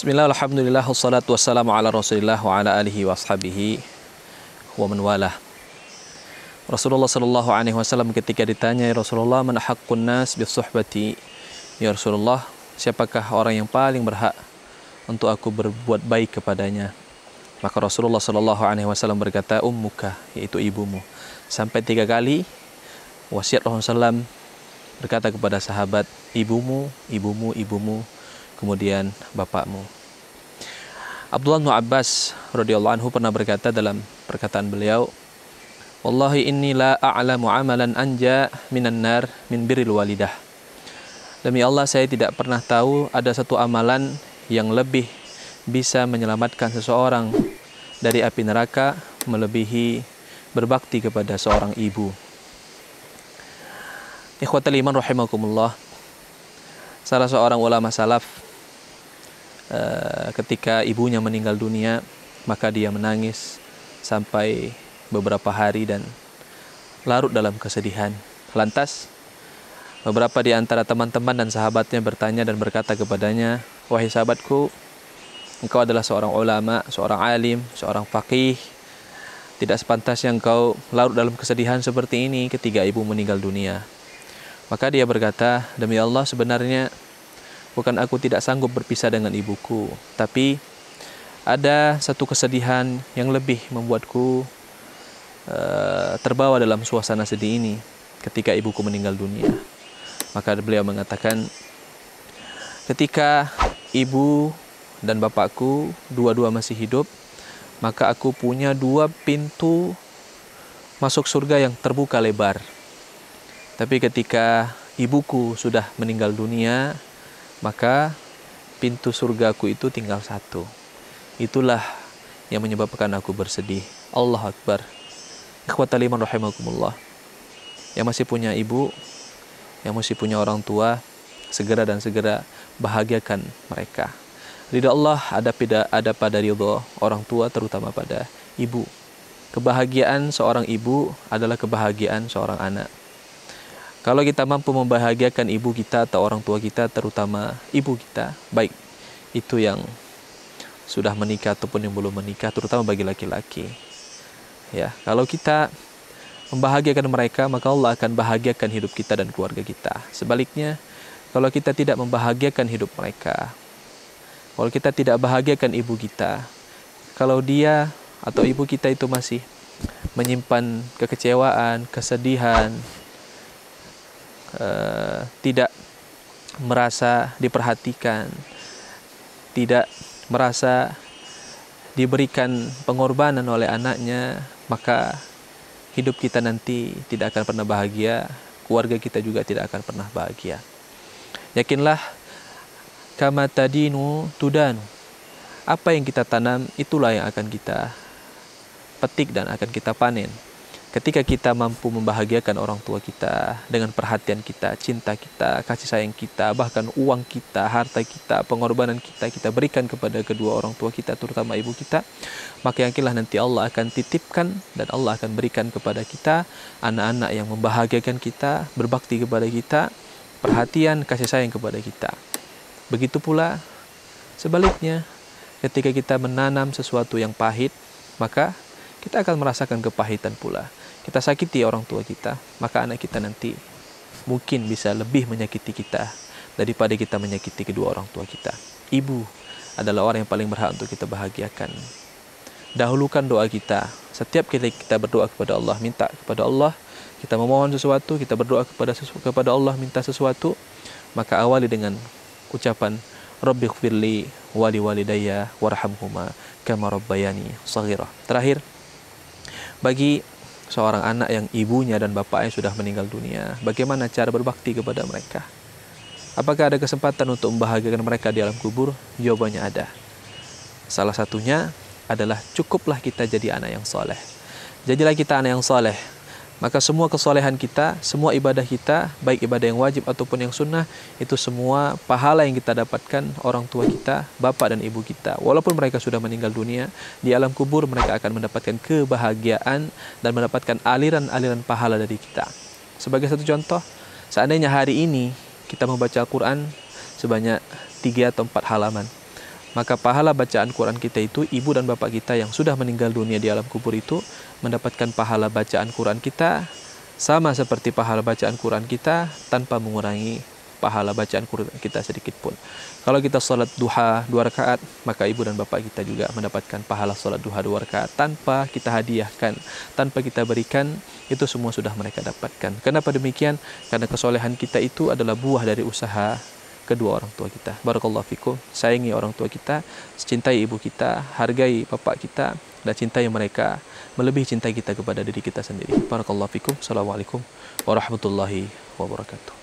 Bismillah, alhamdulillah, wassalatu wassalamu ala rasulillah wa ala alihi wa ashabihi wa man walah. Rasulullah sallallahu alaihi wasallam ketika ditanya, ya Rasulullah, man haqqun nas bis suhbati? Ya Rasulullah, siapakah orang yang paling berhak untuk aku berbuat baik kepadanya? Maka Rasulullah sallallahu alaihi wasallam berkata, ummuka, yaitu ibumu. Sampai 3 kali wasiat Rasulullah SAW berkata kepada sahabat, ibumu, ibumu, ibumu, kemudian bapakmu. Abdullah bin Abbas radhiyallahu anhu pernah berkata dalam perkataan beliau, wallahi inni la a'lamu amalan anja minan nar min birril walidah. Demi Allah, saya tidak pernah tahu ada satu amalan yang lebih bisa menyelamatkan seseorang dari api neraka melebihi berbakti kepada seorang ibu. Ikhwatal iman rahimakumullah, salah seorang ulama salaf ketika ibunya meninggal dunia, maka dia menangis sampai beberapa hari dan larut dalam kesedihan. Lantas beberapa di antara teman-teman dan sahabatnya bertanya dan berkata kepadanya, wahai sahabatku, engkau adalah seorang ulama, seorang alim, seorang faqih. Tidak sepantasnya engkau larut dalam kesedihan seperti ini ketika ibu meninggal dunia. Maka dia berkata, demi Allah, sebenarnya bukan aku tidak sanggup berpisah dengan ibuku, tapi ada satu kesedihan yang lebih membuatku terbawa dalam suasana sedih ini ketika ibuku meninggal dunia. Maka beliau mengatakan, ketika ibu dan bapakku dua-dua masih hidup, maka aku punya 2 pintu masuk surga yang terbuka lebar. Tapi ketika ibuku sudah meninggal dunia, maka pintu surgaku itu tinggal 1. Itulah yang menyebabkan aku bersedih. Allahu Akbar. Ikhwatal iman rahimakumullah. Yang masih punya ibu, yang masih punya orang tua, segera bahagiakan mereka. Ridha Allah ada pada ridha orang tua, terutama pada ibu. Kebahagiaan seorang ibu adalah kebahagiaan seorang anak. Kalau kita mampu membahagiakan ibu kita atau orang tua kita, terutama ibu kita, baik itu yang sudah menikah ataupun yang belum menikah, terutama bagi laki-laki. Ya, kalau kita membahagiakan mereka, maka Allah akan bahagiakan hidup kita dan keluarga kita. Sebaliknya, kalau kita tidak membahagiakan hidup mereka, kalau kita tidak bahagiakan ibu kita, kalau dia atau ibu kita itu masih menyimpan kekecewaan, kesedihan, tidak merasa diperhatikan, tidak merasa diberikan pengorbanan oleh anaknya, maka hidup kita nanti tidak akan pernah bahagia, keluarga kita juga tidak akan pernah bahagia. Yakinlah, kama tadinu tudanu. Apa yang kita tanam, itulah yang akan kita petik dan akan kita panen. Ketika kita mampu membahagiakan orang tua kita dengan perhatian kita, cinta kita, kasih sayang kita, bahkan uang kita, harta kita, pengorbanan kita, kita berikan kepada kedua orang tua kita, terutama ibu kita, maka yakinlah nanti Allah akan titipkan dan Allah akan berikan kepada kita anak-anak yang membahagiakan kita, berbakti kepada kita, perhatian, kasih sayang kepada kita. Begitu pula sebaliknya, ketika kita menanam sesuatu yang pahit, maka kita akan merasakan kepahitan pula. Kita sakiti orang tua kita, maka anak kita nanti mungkin bisa lebih menyakiti kita daripada kita menyakiti kedua orang tua kita. Ibu adalah orang yang paling berhak untuk kita bahagiakan. Dahulukan doa kita. Setiap kita berdoa kepada Allah, minta kepada Allah, kita memohon sesuatu, kita berdoa kepada Allah, minta sesuatu, maka awali dengan ucapan Rabbighfirli wa liwalidayya warhamhuma kama rabbayani shaghira. Terakhir, bagi seorang anak yang ibunya dan bapaknya sudah meninggal dunia, bagaimana cara berbakti kepada mereka? Apakah ada kesempatan untuk membahagiakan mereka di alam kubur? Jawabannya ada. Salah satunya adalah cukuplah kita jadi anak yang soleh. Jadilah kita anak yang soleh, maka semua kesolehan kita, semua ibadah kita, baik ibadah yang wajib ataupun yang sunnah, itu semua pahala yang kita dapatkan orang tua kita, bapak dan ibu kita, walaupun mereka sudah meninggal dunia, di alam kubur mereka akan mendapatkan kebahagiaan dan mendapatkan aliran-aliran pahala dari kita. Sebagai satu contoh, seandainya hari ini kita membaca Al-Quran sebanyak 3 atau 4 halaman, maka pahala bacaan Quran kita itu, ibu dan bapak kita yang sudah meninggal dunia di alam kubur itu mendapatkan pahala bacaan Quran kita sama seperti pahala bacaan Quran kita, tanpa mengurangi pahala bacaan Quran kita sedikit pun. Kalau kita sholat duha 2 rakaat, maka ibu dan bapak kita juga mendapatkan pahala sholat duha 2 rakaat tanpa kita hadiahkan, tanpa kita berikan, itu semua sudah mereka dapatkan. Kenapa demikian? Karena kesolehan kita itu adalah buah dari usaha kedua orang tua kita. Barakallahu fikum. Sayangi orang tua kita, cintai ibu kita, hargai bapak kita, dan cintai mereka melebihi cinta kita kepada diri kita sendiri. Barakallahu fikum. Assalamualaikum warahmatullahi wabarakatuh.